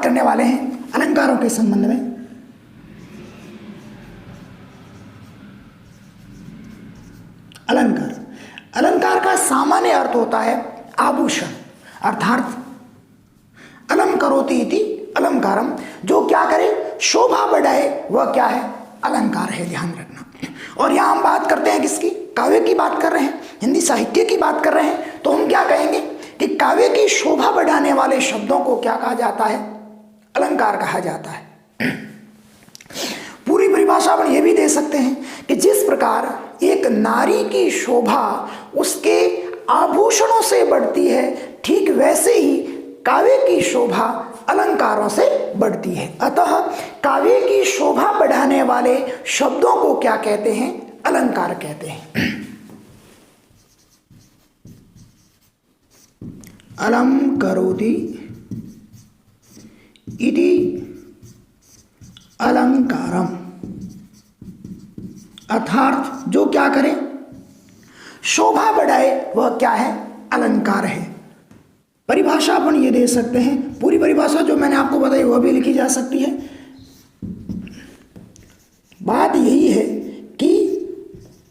करने वाले हैं अलंकारों के संबंध में। अलंकार, अलंकार का सामान्य अर्थ होता है आभूषण, अर्थात अलम करोति इति अलंकारम, जो क्या करे, शोभा बढ़ाए, वह क्या है, अलंकार है, ध्यान रखना। और यहां हम बात करते हैं किसकी, काव्य की बात कर रहे हैं, हिंदी साहित्य की बात कर रहे हैं, तो हम क्या कहेंगे कि काव्य की शोभा बढ़ाने वाले शब्दों को क्या कहा जाता है, अलंकार कहा जाता है। पूरी परिभाषा अपन ये भी दे सकते हैं कि जिस प्रकार एक नारी की शोभा उसके आभूषणों से बढ़ती है, ठीक वैसे ही काव्य की शोभा अलंकारों से बढ़ती है। अतः काव्य की शोभा बढ़ाने वाले शब्दों को क्या कहते हैं, अलंकार कहते हैं। अलम करोति इति अलंकारम, अर्थात जो क्या करे, शोभा बढ़ाए, वह क्या है, अलंकार है। परिभाषा अपन ये दे सकते हैं, पूरी परिभाषा जो मैंने आपको बताई वह भी लिखी जा सकती है। बात यही है कि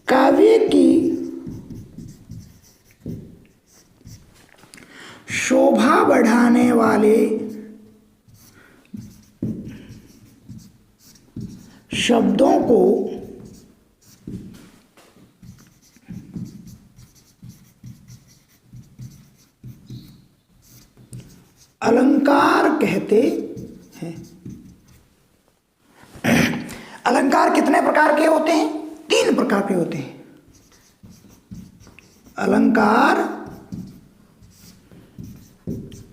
काव्य की शोभा बढ़ाने वाले शब्दों को अलंकार कहते हैं। अलंकार कितने प्रकार के होते हैं, 3 प्रकार के होते हैं। अलंकार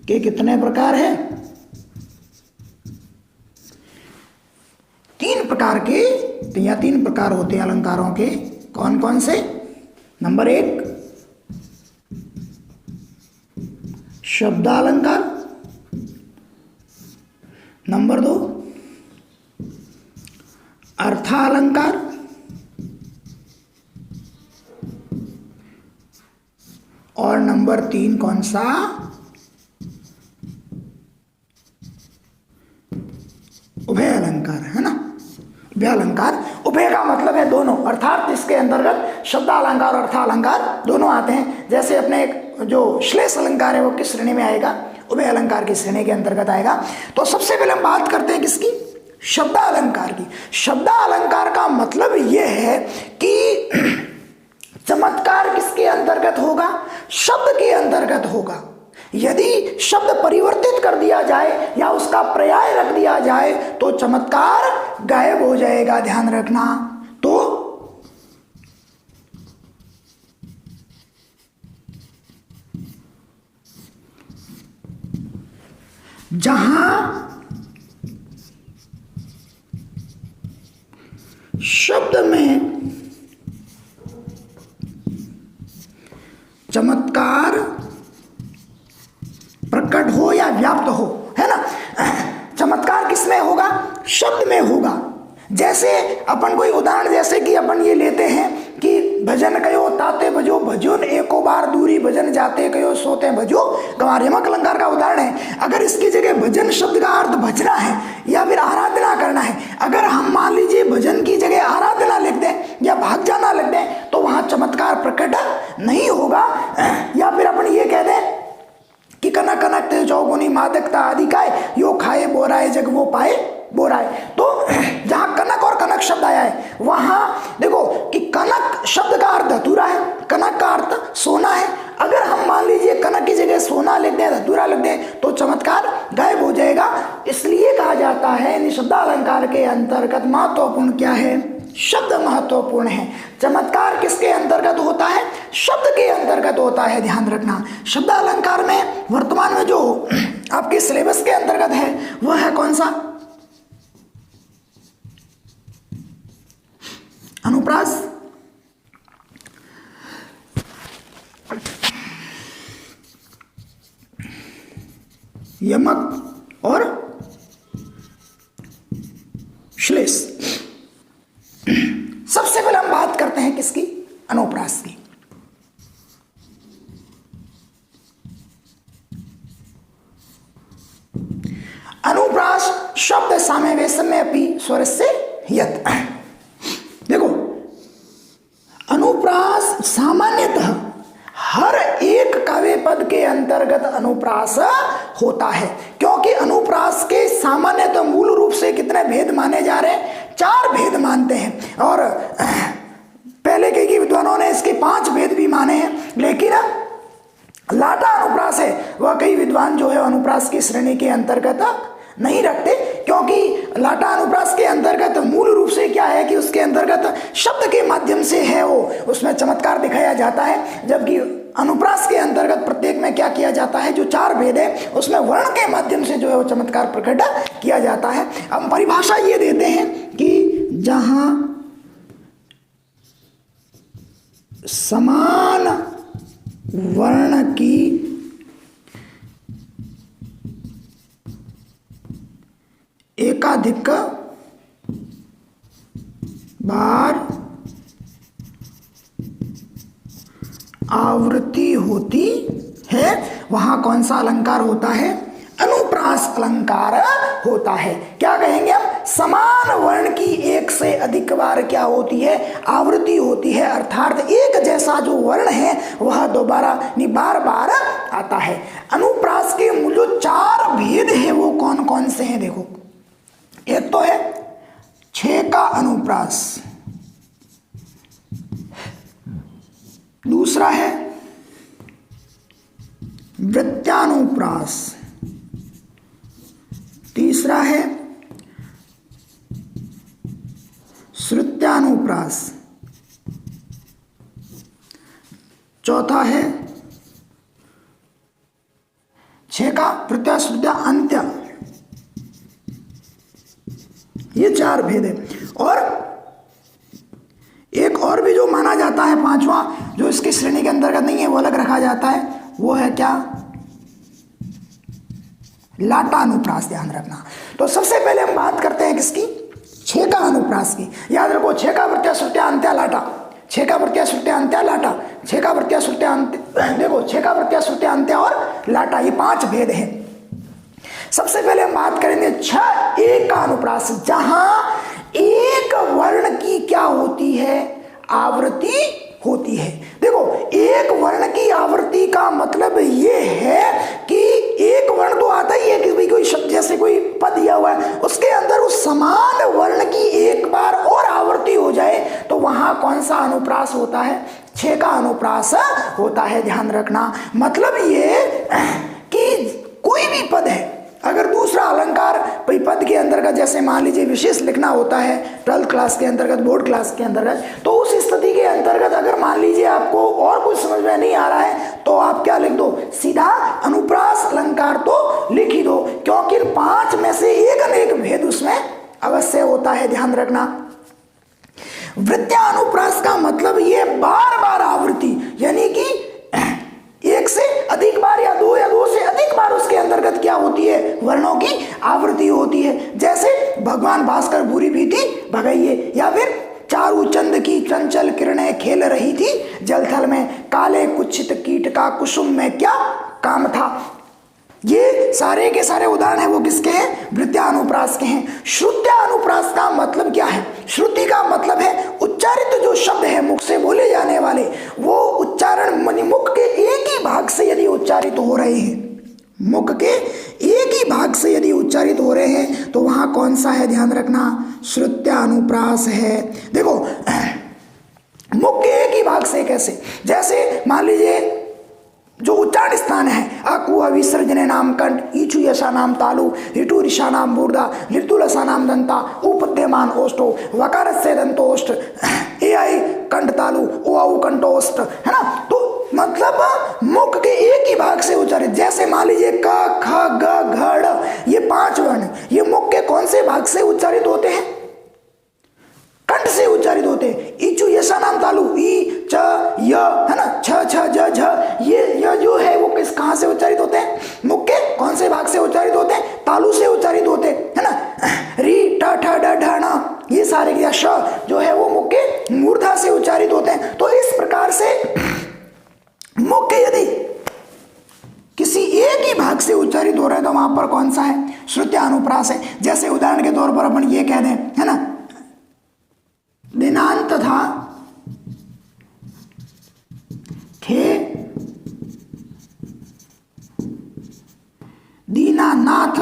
के कितने प्रकार हैं, 3 प्रकार के, या 3 प्रकार होते हैं अलंकारों के। कौन कौन से, नंबर 1 शब्दालंकार, नंबर 2 अर्थालंकार, और नंबर 3 कौन सा, उभय अलंकार, है ना। उभय अलंकार, उभय का मतलब है दोनों, अर्थात इसके अंतर्गत शब्दालंकार और अर्थालंकार दोनों आते हैं। जैसे अपने जो श्लेष अलंकार है वो किस श्रेणी में आएगा, उभय अलंकार की श्रेणी के अंतर्गत आएगा। तो सबसे पहले हम बात करते हैं किसकी, शब्दालंकार की। शब्दालंकार का मतलब यह है कि चमत्कार किसके अंतर्गत होगा, शब्द के अंतर्गत होगा। यदि शब्द परिवर्तित कर दिया जाए या उसका पर्याय रख दिया जाए तो चमत्कार गायब हो जाएगा, ध्यान रखना। तो जहां शब्द में चमत्कार प्रकट हो या व्याप्त हो, है ना। चमत्कार किसमें होगा, शब्द में होगा। जैसे अपन कोई उदाहरण, जैसे कि अपन ये लेते हैं कि भजन कयो ताते भजो, भजन एको बार दूरी, भजन जाते कयो सोते भजो गंवार, यमक अलंकार का उदाहरण है। अगर इसकी जगह भजन शब्द का अर्थ भजना है या फिर आराधना करना है, अगर हम मान लीजिए भजन की जगह आराधना लिख दें या भाग जाना लिख दें तो वहां चमत्कार प्रकट नहीं होगा। या फिर अपन ये कह दें कि कनक कनक ते चौगुनी मादकता आदि काय, यो खाए बोराए जग वो पाए बोराए। तो जहां कनक और कनक शब्द आया है वहां देखो कि कनक शब्द का अर्थ धतूरा है, कनक का अर्थ सोना है। अगर हम मान लीजिए कनक की जगह सोना लिख दें, धतूरा लिख दें तो चमत्कार गायब हो जाएगा। इसलिए कहा जाता है निशब्दालंकार के अंतर्गत महत्वपूर्ण क्या है, शब्द महत्वपूर्ण है। चमत्कार किसके अंतर्गत होता है, शब्द के अंतर्गत होता है, ध्यान रखना। शब्दालंकार में वर्तमान में जो आपके सिलेबस के अंतर्गत है वह है कौन सा, अनुप्रास, यमक और श्लेष। सबसे पहले हम बात करते हैं किसकी, अनुप्रास की। अनुप्रास शब्द सामवेशम अपि स्वरस्य यत्। देखो अनुप्रास सामान्यतः हर एक काव्य पद के अंतर्गत अनुप्रास होता है, क्योंकि अनुप्रास के सामान्यतः मूल रूप से कितने भेद माने जा रहे हैं? 4 भेद मानते हैं। और पहले के विद्वानों ने इसके 5 भेद भी माने हैं, लेकिन लाटा अनुप्रास है वह कई विद्वान जो है अनुप्रास की श्रेणी के अंतर्गत नहीं रखते, क्योंकि लाटा अनुप्रास के अंतर्गत मूल रूप से क्या है कि उसके अंतर्गत शब्द के माध्यम से है वो उसमें चमत्कार दिखाया जाता है, जबकि अनुप्रास के अंतर्गत प्रत्येक में क्या किया जाता है, जो 4 भेद है उसमें वर्ण के माध्यम से जो है वो चमत्कार प्रकट किया जाता है। हम परिभाषा ये देते हैं कि जहां समान वर्ण की एकाधिक बार आवृत्ति होती है वहां कौन सा अलंकार होता है? अनुप्रास अलंकार होता है। क्या कहेंगे हम? समान वर्ण की एक से अधिक बार क्या होती है? आवृत्ति होती है, अर्थात एक जैसा जो वर्ण है वह दोबारा बार बार आता है। अनुप्रास के जो 4 भेद है वो कौन कौन से हैं? देखो, एक तो है 6 का अनुप्रास, दूसरा है वृत्यानुप्रास, तीसरा है श्रुत्यानुप्रास, चौथा है 6 का प्रत्यय श्रुत्या अंत्य। ये 4 भेद है। और एक और भी जो माना जाता है 5वां, जो इसकी श्रेणी के अंतर्गत नहीं है, वो अलग रखा जाता है, वो है क्या? लाटा अनुप्रास। ध्यान रखना। तो सबसे पहले हम बात करते हैं किसकी? 6 का अनुप्रास की। याद रखो, 6 का प्रत्यय श्रुत्या अंत्य लाटा, 6 का प्रत्यय श्रुत्या अंत्य लाटा, 6 का प्रत्यय श्रुत्या अंत्य, देखो 6 का प्रत्यय श्रुत्या अंत्य और लाटा, ये 5 भेद हैं। सबसे पहले हम बात करेंगे 6 का अनुप्रास, जहां एक वर्ण की क्या होती है? आवृत्ति होती है। देखो, एक वर्ण की आवृत्ति का मतलब ये है कि एक वर्ण तो आता ही है कि भाई कोई शब्द जैसे कोई पद दिया हुआ है, उसके अंदर उस समान वर्ण की एक बार और आवृत्ति हो जाए तो वहां कौन सा अनुप्रास होता है? 6 का अनुप्रास होता है। ध्यान रखना। मतलब ये कि कोई भी पद है, अगर दूसरा अलंकार पद के अंतर्गत, जैसे मान लीजिए विशेष लिखना होता है 12th क्लास के अंतर्गत, बोर्ड क्लास के अंतर्गत, तो उस स्थिति के अंतर्गत अगर मान लीजिए आपको और कुछ समझ में नहीं आ रहा है तो आप क्या लिख दो? सीधा अनुप्रास अलंकार तो लिख ही दो, क्योंकि 5 में से एक न एक भेद उसमें अवश्य होता है। ध्यान रखना। वृत्या अनुप्रास का मतलब ये बार बार आवृत्ति, यानी कि एक से अधिक बार या दो से अधिक बार उसके अंतर्गत क्या होती है? वर्णों की आवृत्ति होती है। जैसे भगवान भास्कर बुरी भीति भगाइए, या फिर चारु चंद की चंचल किरणें खेल रही थी जलथल में, काले कुत्सित कीट का कुसुम में क्या काम था। ये सारे के सारे उदाहरण है वो किसके हैं? वृत्या अनुप्रास के हैं। श्रुत्या अनुप्रास का मतलब क्या है? श्रुति का मतलब है उच्चारित जो शब्द है, मुख से बोले जाने वाले, वो उच्चारण मुख के एक ही भाग से यदि उच्चारित हो रहे हैं, मुख के एक ही भाग से यदि उच्चारित हो रहे हैं तो वहां कौन सा है? ध्यान रखना, श्रुत्या अनुप्रास है। देखो, मुख के एक ही भाग से कैसे? जैसे मान लीजिए जो उच्चारण स्थान है, अकुह विसर्जने नाम कंठ, ईचु यशा नाम तालु, हिटु ऋषा नाम मूर्धा, लिर्तुलसा नाम दंता, उपद्यमान ओष्टो, वकार से दंतोष्ट, ए आई कंठ तालु, ओ आउ कंठोष्ट, है ना। तो मतलब मुख के एक ही भाग से उच्चारित, जैसे मान लीजिए क ख ग घ ड़, ये 5 वर्ण, ये मुख के कौन से भाग से उच्चारित होते हैं? कंठ से उच्चारित होते हैं। इचु यशा नाम तालु, ई च य, है ना, छ छ ज झ, ये जो है वो कहां से उच्चारित होते हैं? मुख के कौन से भाग से उच्चारित होते हैं? तालु से उच्चारित होते हैं, है ना। री ठ ठ ड ढ ण, ये सारे या श जो है वो मुख के मूर्धा से उच्चारित होते हैं। तो इस प्रकार से मुख के यदि किसी एक ही भाग से उच्चारित हो रहा है तो वहां पर कौन सा है? श्रुत्यानुप्रास है। जैसे उदाहरण के तौर पर अपन ये कह दें, है ना, दिनांत था थे दीनानाथ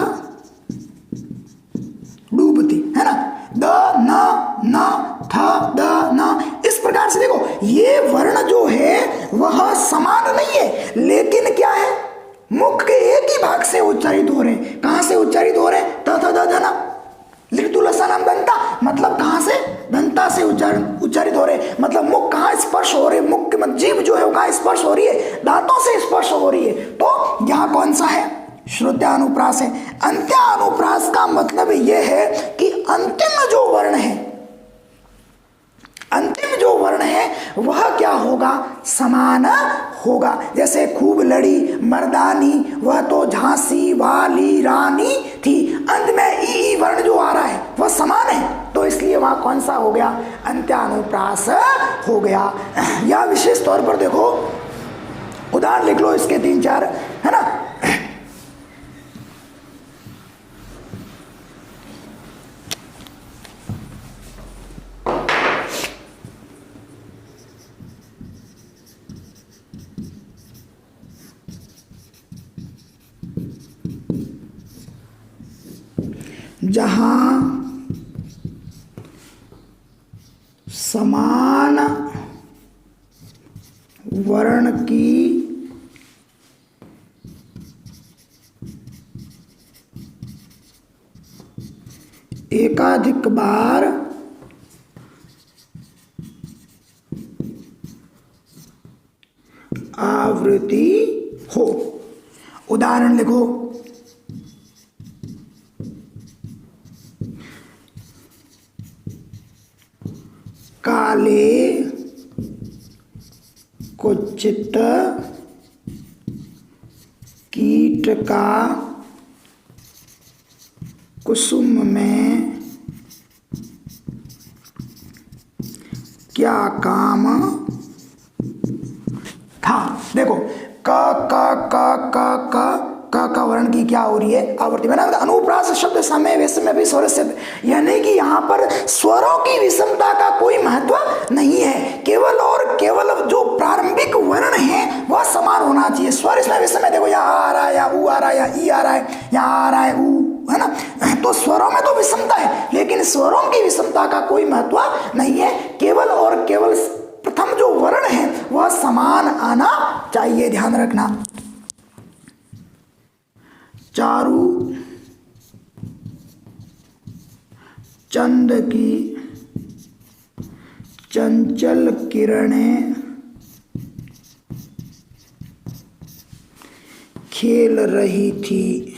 डूबती, है ना, द न थ द न। इस प्रकार से देखो ये वर्ण जो है वह समान नहीं है, लेकिन क्या है, मुख के एक ही भाग से उच्चारित हो रहे हैं। कहां से उच्चारित हो रहे हैं? त थ द ध न। लिटुलसानाम दंता, मतलब कहां से? दंता से उच्चारित हो रहे, मतलब मुख कहां स्पर्श हो रहे, मुख के जीभ जो है वो कहां स्पर्श हो रही है? दांतों से स्पर्श हो रही है। तो यहां कौन सा है? श्रुत्यानुप्रास है। अंत्यानुप्रास का मतलब यह है कि अंतिम जो वर्ण है, अंतिम जो वर्ण है वह क्या होगा? समान होगा। जैसे खूब लड़ी मर्दानी, वह तो झांसी वाली रानी थी। अंत में ई वर्ण जो आ रहा है वह समान है, तो इसलिए वहां कौन सा हो गया? अंत्यानुप्रास हो गया। या विशेष तौर पर देखो, उदाहरण लिख लो इसके 3-4, है ना। जहां समान वर्ण की एकाधिक बार आवृत्ति हो। उदाहरण लिखो, काले कुचित कीट का कुसुम में क्या काम था। देखो क क क क क का वर्ण की क्या हो रही है? आवृत्ति। मैंने अनुप्रास शब्द समय वैसे में भी स्वर से, यानी कि यहाँ पर स्वरों की विषमता का कोई महत्व नहीं है, केवल और केवल जो प्रारंभिक वर्ण है वह समान होना चाहिए। स्वर इसमें विषम है, देखो यहाँ आ रहा है, या ऊ आ रहा है, या ई आ रहा है, यहाँ आ रहा है ऊ, है ना। तो स्वरों में तो विषमता है, लेकिन स्वरों की विषमता का कोई महत्व नहीं है, केवल और केवल प्रथम जो वर्ण है वह समान आना चाहिए, ध्यान रखना। चारू चंद की चंचल किरणें खेल रही थी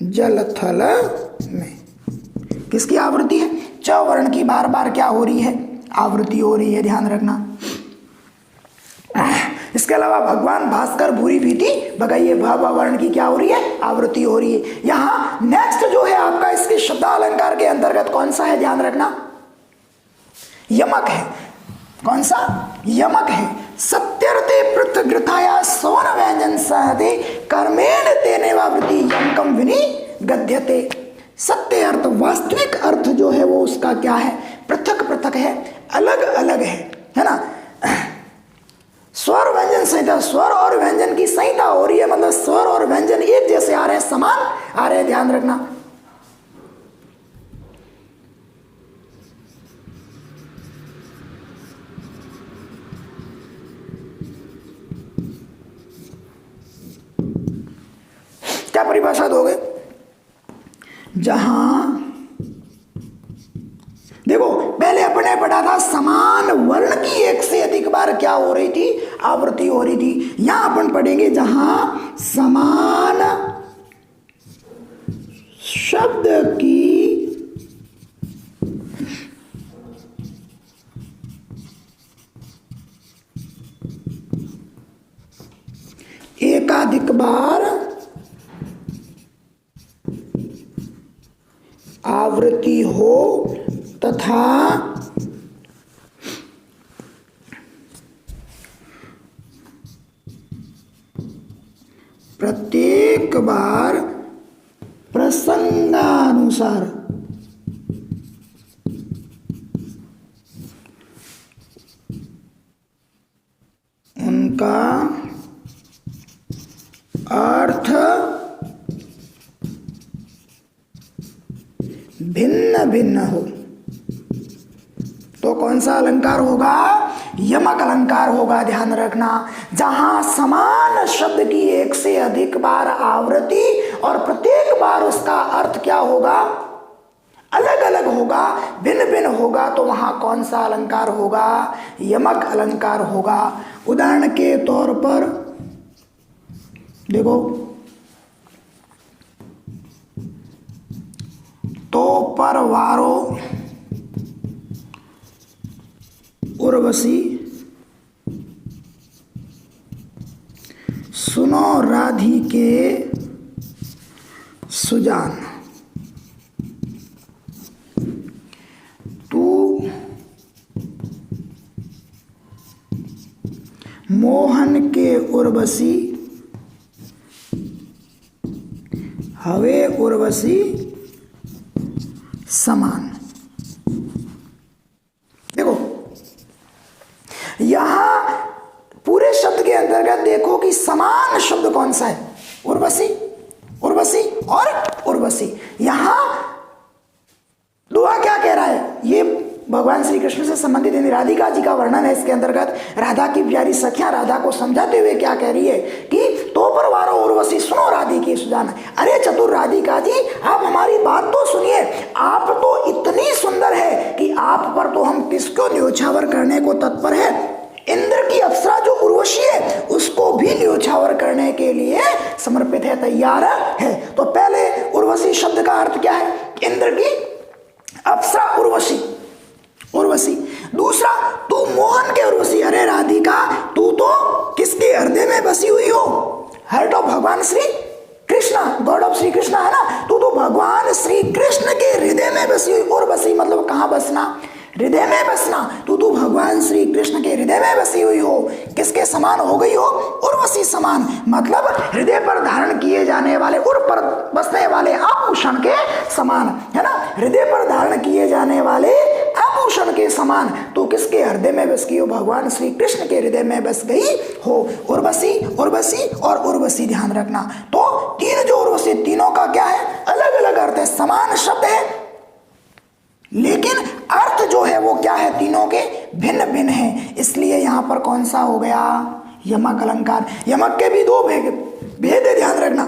जल थल में। किसकी आवृत्ति है? च वर्ण की बार बार क्या हो रही है? आवृत्ति हो रही है, ध्यान रखना। इसके अलावा भगवान भास्कर भूरी भीति भगाइए, भ वर्ण की क्या हो रही है? आवृत्ति हो रही है। यहाँ नेक्स्ट जो है आपका इसके शब्दालंकार के अंतर्गत कौन सा है? ध्यान रखना, यमक है। कौन सा? यमक है। सत्यर्थे पृथग्रथाया सवन व्यंजन सहते कर्मेण तेने वावृत्ति यमकम विनि गद्यते। सत्य अर्थ, वास्तविक अर्थ जो है वो उसका क्या है? पृथक पृथक है, अलग अलग है ना। स्वर व्यंजन संहिता, स्वर और व्यंजन की संहिता हो रही है, मतलब स्वर और व्यंजन एक जैसे आ रहे हैं, समान आ रहे हैं, ध्यान रखना। क्या परिभाषा दोगे? जहां देखो पहले अपने पढ़ा था समान वर्ण की एक से अधिक बार क्या हो रही थी? आवृत्ति हो रही थी। यहां अपन पढ़ेंगे जहां समान शब्द की एकाधिक बार आवृत्ति हो तथा प्रत्येक बार प्रसंगानुसार उनका अर्थ भिन्न भिन्न हो। तो कौन सा अलंकार होगा? यमक अलंकार होगा। ध्यान रखना, जहां समान शब्द की एक से अधिक बार आवृत्ति और प्रत्येक बार उसका अर्थ क्या होगा? अलग अलग होगा, भिन्न भिन्न होगा, तो वहां कौन सा अलंकार होगा? यमक अलंकार होगा। उदाहरण के तौर पर देखो, तो परवारो उर्वशी सुनो राधिके सुजान, तू मोहन के उर्वशी हवे उर्वशी समान। देखो यहां पूरे शब्द के अंतर्गत देखो कि समान शब्द कौन सा है? उर्वशी, उर्वशी और उर्वशी। यहां दुआ क्या कह रहा है? ये भगवान श्री कृष्ण से संबंधित राधिका जी का वर्णन है। इसके अंतर्गत राधा की प्यारी सखियां राधा को समझाते हुए क्या कह रही है कि तो परवारो उर्वशी सुनो राधिके सुजान। अरे चतुर राधिका जी, आप हमारी बात तो सुनिए। आप तो इतनी सुंदर है कि आप पर तो हम किसको न्योछावर करने को तत्पर है। इंद्र की अप्सरा जो उर्वशी है उसको भी न्योछावर करने के लिए समर्पित है, तैयार है। तो पहले उर्वशी शब्द का अर्थ क्या है? इंद्र की अप्सरा उर्वशी, उर्वशी। दूसरा, तू मोहन के उर्वशी। अरे राधिका, तू तो किसके हृदय में बसी हुई हो? हार्ट ऑफ भगवान श्री कृष्ण, गॉड ऑफ श्री कृष्ण है ना। तू तो भगवान श्री कृष्ण के हृदय में बसी हुई। उर्वशी मतलब कहां बसना? हृदय में बसना। तू तो भगवान श्री कृष्ण के हृदय में बसी हुई हो। किसके समान हो गई हो? उर्वशी समान, मतलब हृदय पर धारण किए जाने वाले, उर पर बसने वाले आभूषण के समान, है ना। हृदय पर धारण किए जाने वाले आभूषण के समान तो किसके हृदय में बस गई हो? भगवान श्री कृष्ण के हृदय में बस गई हो। उर्वशी, उर्वशी और उर्वशी, ध्यान रखना। तो तीन जो उर्वशी, तीनों का क्या है? अलग अलग अर्थ है। समान शब्द है लेकिन अर्थ जो है वो क्या है? तीनों के भिन्न भिन्न है। इसलिए यहां पर कौन सा हो गया? यमक अलंकार। यमक के भी दो भेद है, ध्यान रखना।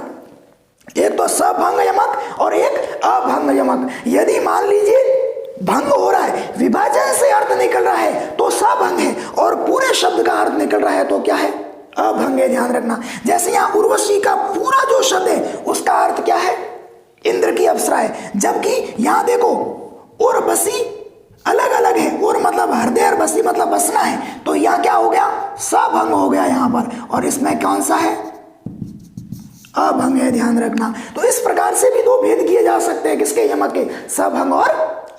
एक तो सभंग यमक और एक अभंग यमक। यदि मान लीजिए भंग हो रहा है, विभाजन से अर्थ निकल रहा है तो सभंग है, और पूरे शब्द का अर्थ निकल रहा है तो क्या है? अभंग है। ध्यान रखना। जैसे यहाँ उर्वशी का पूरा जो शब्द है उसका अर्थ क्या है? इंद्र की अप्सरा है, जबकि यहां देखो उर्वशी अलग अलग है। उर मतलब हृदय और बसी मतलब बसना है। तो यहां क्या हो गया? सभंग हो गया यहां पर, और इसमें कौन सा है? अभंग है। ध्यान रखना। तो इस प्रकार से भी दो भेद किए जा सकते हैं। किसके? यमक के, सभंग और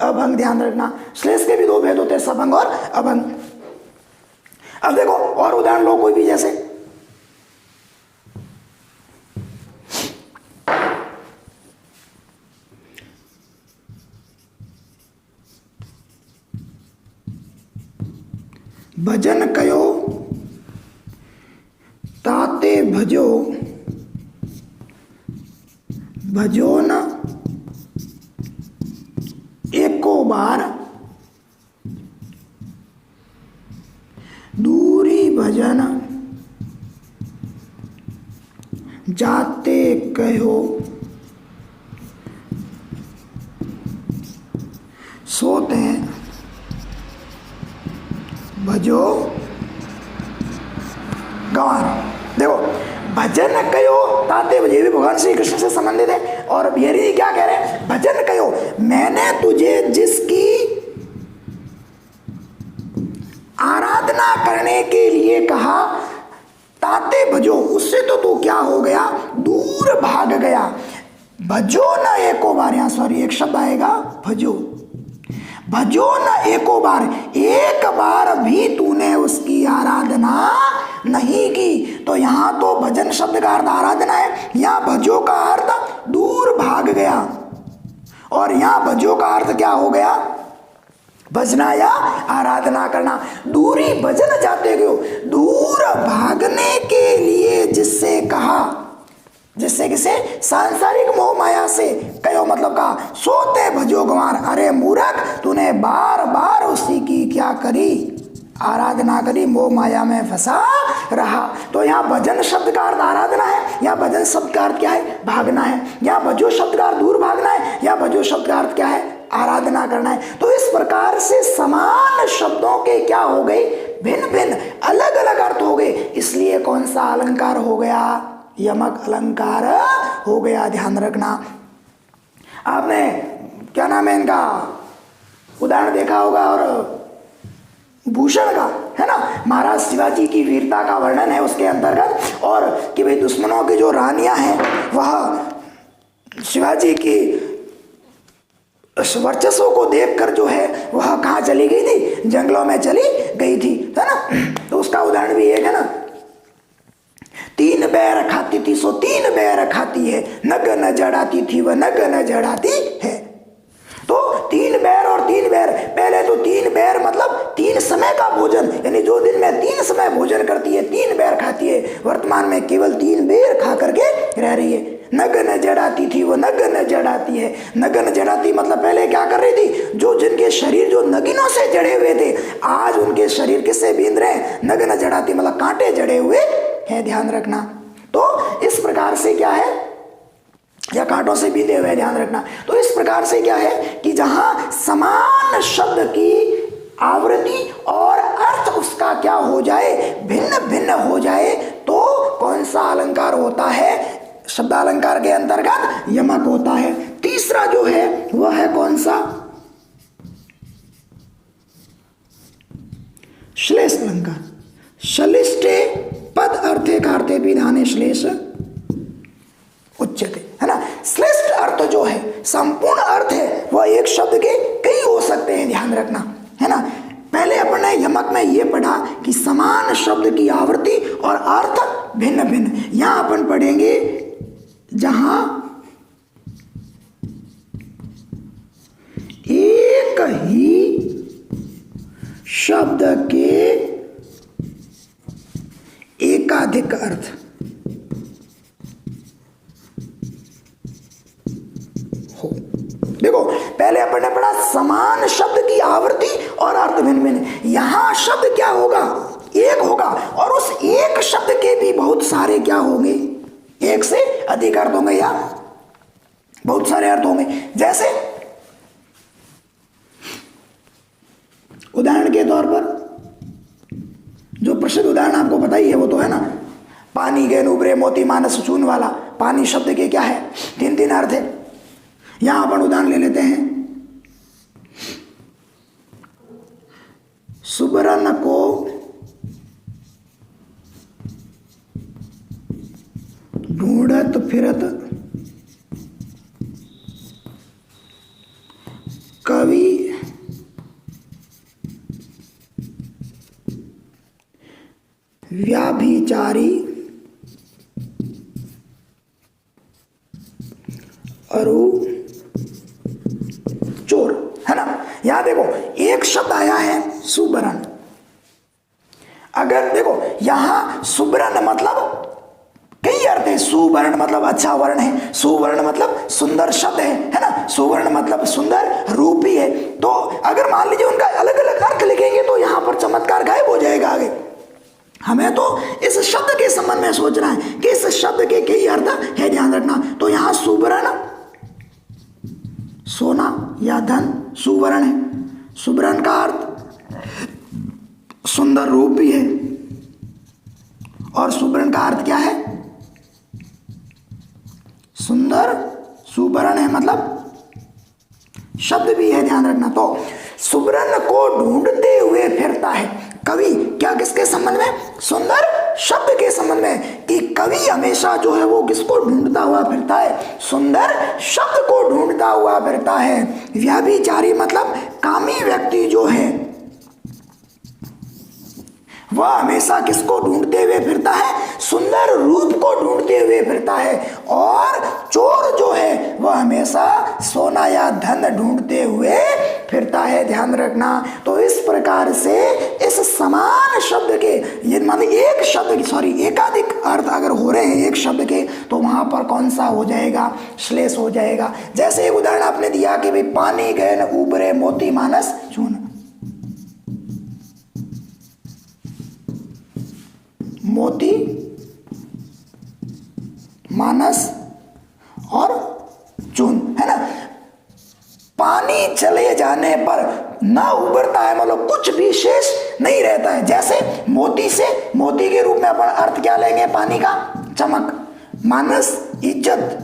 अभंग। ध्यान रखना। श्लेष के भी दो भेद होते हैं, सभंग और अभंग। अब देखो और उदाहरण लो कोई भी, जैसे भजन कयो ताते भजो भजो न एको बार दूरी भजन जाते कहो सोते भजो गवार। देखो भजन कयो ताते भजे भी भगवान श्री कृष्ण से संबंधित है। और बिहारी जी क्या कह रहे हैं? भजन कयो, मैंने तुझे जिसकी आराधना करने के लिए कहा, ताते भजो, उससे तो तू क्या हो गया? दूर भाग गया। भजो न एको बार, यहां सॉरी एक शब्द आएगा भजो, भजो न एको बार, एक बार भी तूने उसकी आराधना नहीं की। तो यहाँ तो भजन शब्द का अर्थ आराधना है, यहाँ भजो का अर्थ दूर भाग गया, और यहाँ भजो का अर्थ क्या हो गया? भजना या आराधना करना। दूरी भजन जाते गयो, दूर भागने के लिए जिससे कहा, जिससे किसे? सांसारिक मोह माया से कहो, मतलब कहा सोते भजो गंवार। अरे मूर्ख, तूने बार बार उसी की क्या करी? आराधना करी, मोह माया में फंसा रहा। तो यहाँ भजन शब्द का अर्थ आराधना है, यहाँ भजन शब्द का अर्थ क्या है? भागना है। यहाँ भजो शब्द का अर्थ दूर भागना है, यहाँ भजो शब्द का अर्थ क्या है? आराधना करना है। तो इस प्रकार से समान शब्दों के क्या हो गए? भिन्न भिन्न अलग अलग अर्थ हो गए। इसलिए कौन सा अलंकार हो गया? यमक अलंकार हो गया। ध्यान रखना। आपने क्या नाम है इनका उदाहरण देखा होगा, और भूषण का, है ना, महाराज शिवाजी की वीरता का वर्णन है उसके अंतर्गत, और कि भाई दुश्मनों की जो रानियां हैं वह शिवाजी की वर्चस्व को देखकर जो है वह कहाँ चली गई थी? जंगलों में चली गई थी, है ना। तो उसका उदाहरण भी एक है ना, 3 बैर खाती थी सो 3 बैर खाती है, नग न जड़ाती थी वह नग न जड़ाती है। तो 3 बैर और 3 बैर, पहले तो 3 बैर मतलब 3 समय का भोजन, यानी जो दिन में 3 समय भोजन करती है 3 बैर खाती है, वर्तमान में केवल 3 बैर खा करके रह रही है। नग न जड़ाती थी वो नग न जड़ाती है। नग न जड़ाती मतलब पहले क्या कर रही थी? जो जिनके शरीर जो नगिनों से जड़े हुए थे, आज उनके शरीर किससे बींध रहे हैं? नग न जड़ाती मतलब कांटे जड़े हुए है। ध्यान रखना। तो इस प्रकार से क्या है, या कांटों से बीधे हुए, ध्यान रखना। तो इस प्रकार से क्या है कि जहां समान शब्द की आवृत्ति और अर्थ उसका क्या हो जाए? भिन्न भिन्न हो जाए, तो कौन सा अलंकार होता है? शब्दालंकार के अंतर्गत यमक होता है। तीसरा जो है वह है कौन सा? श्लेष अलंकार। श्लिष्टे पद अर्थे कार्ते विधाने श्लेष उच्यते, है ना। श्लिष्ट अर्थ जो है, संपूर्ण अर्थ है, वह एक शब्द के कई हो सकते हैं। ध्यान रखना, है ना। पहले अपन ने यमक में यह पढ़ा कि समान शब्द की आवृत्ति और अर्थ भिन्न भिन्न। यहां अपन पढ़ेंगे जहां एक ही शब्द के एकाधिक अर्थ हो। देखो, पहले अपन ने पढ़ा समान शब्द की आवृत्ति और अर्थ भिन्न भिन्न। यहां शब्द क्या होगा? एक होगा, और उस एक शब्द के भी बहुत सारे क्या होंगे? एक से अधिक अर्थ होंगे या बहुत सारे अर्थ होंगे। जैसे उदाहरण के तौर पर जो प्रसिद्ध उदाहरण आपको पता ही है वो तो है ना, पानी गैन उबरे मोती मानस चून वाला। पानी शब्द के क्या है? 3 अर्थ है। यहां अपन उदाहरण ले लेते हैं। सुबरन को ढूंढत फिरत कवि व्याभिचारी अरु चोर, है ना। यहां देखो एक शब्द आया है सुबरन। अगर देखो यहां सुबरन मतलब कई अर्थ है। सुवर्ण मतलब अच्छा वर्ण है, सुवर्ण मतलब सुंदर शब्द है ना। सुवर्ण मतलब सुंदर रूपी है। तो अगर मान लीजिए उनका अलग अलग अर्थ लिखेंगे तो यहां पर चमत्कार गायब हो जाएगा। आगे हमें तो इस शब्द के संबंध में सोचना है कि इस शब्द के कई अर्थ है। ध्यान रखना। तो यहां सुवर्ण सोना या धन सुवर्ण है। सुवर्ण का अर्थ सुंदर रूपी है, और सुवर्ण का अर्थ क्या है? सुंदर सुवर्ण है, मतलब शब्द भी है। ध्यान रखना। तो सुवर्ण को ढूंढते हुए फिरता है कवि। क्या किसके संबंध में? सुंदर शब्द के संबंध में, कि कवि हमेशा जो है वो किसको ढूंढता हुआ फिरता है? सुंदर शब्द को ढूंढता हुआ फिरता है। व्यभिचारी मतलब कामी व्यक्ति जो है वह हमेशा किसको ढूंढते हुए फिरता है? सुंदर रूप को ढूंढते हुए फिरता है। और चोर जो है वह हमेशा सोना या धन ढूंढते हुए फिरता है, ध्यान रखना। तो इस प्रकार से इस समान शब्द के, ये मान एक शब्द सॉरी एकाधिक अर्थ अगर हो रहे हैं एक शब्द के, तो वहां पर कौन सा हो जाएगा? श्लेष हो जाएगा। जैसे एक उदाहरण आपने दिया कि भाई पानी गहन उबरे मोती मानस चून। मोती मानस और चून, है ना। पानी चले जाने पर ना उबरता है, मतलब कुछ भी शेष नहीं रहता है। जैसे मोती से, मोती के रूप में अपन अर्थ क्या लेंगे? पानी का चमक, मानस इज्जत,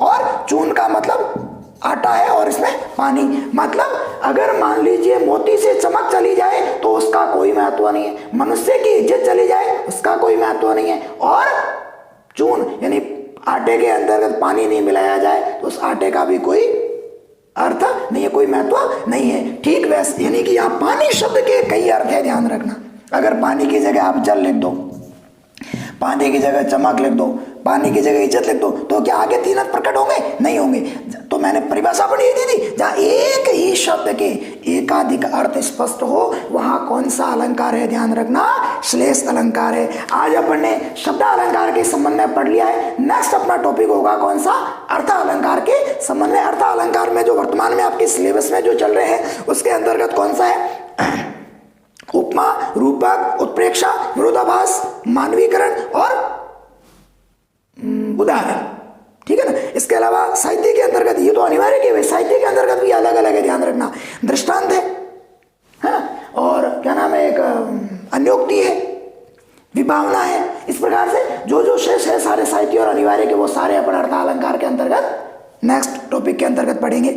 और चून का मतलब आटा है और इसमें पानी। मतलब अगर मान लीजिए मोती से चमक चली जाए तो उसका कोई महत्व नहीं है, मनुष्य की इज्जत चली जाए उसका कोई महत्व नहीं है, और चून यानी आटे के अंतर्गत पानी नहीं मिलाया जाए तो उस आटे का भी कोई अर्थ नहीं है, कोई महत्व नहीं है। ठीक वैसे यानी कि यहाँ पानी शब्द के कई अर्थ है, ध्यान रखना। अगर पानी की जगह आप जल लिख दो, पानी की जगह चमक लिख दो, पानी की जगह इज्जत लिख दो, तो क्या आगे तीन अर्थ प्रकट होंगे? नहीं होंगे। तो मैंने परिभाषा पढ़ी दी थी, जहां एक ही शब्द के एकाधिक अर्थ स्पष्ट हो वहां कौन सा अलंकार है? ध्यान रखना, श्लेष अलंकार है। आज अपन ने शब्द अलंकार के संबंध में पढ़ लिया है। नेक्स्ट अपना टॉपिक होगा कौन सा? अर्थ अलंकार के संबंध में। अर्थ अलंकार में जो वर्तमान में आपके सिलेबस में जो चल रहे हैं उसके अंतर्गत कौन सा है? उपमा, रूपक, उत्प्रेक्षा, विरोधाभास, मानवीकरण और उदाहरण। ठीक है ना। इसके अलावा साहित्य के अंतर्गत ये तो अनिवार्य है, साहित्य के अंतर्गत भी अलग अलग है, ध्यान रखना। दृष्टांत है ना, और क्या नाम है, एक अन्योक्ति है, विभावना है। इस प्रकार से जो जो शेष है सारे साहित्य और अनिवार्य के वो सारे अपन अर्थ अलंकार के अंतर्गत नेक्स्ट टॉपिक के अंतर्गत पढ़ेंगे।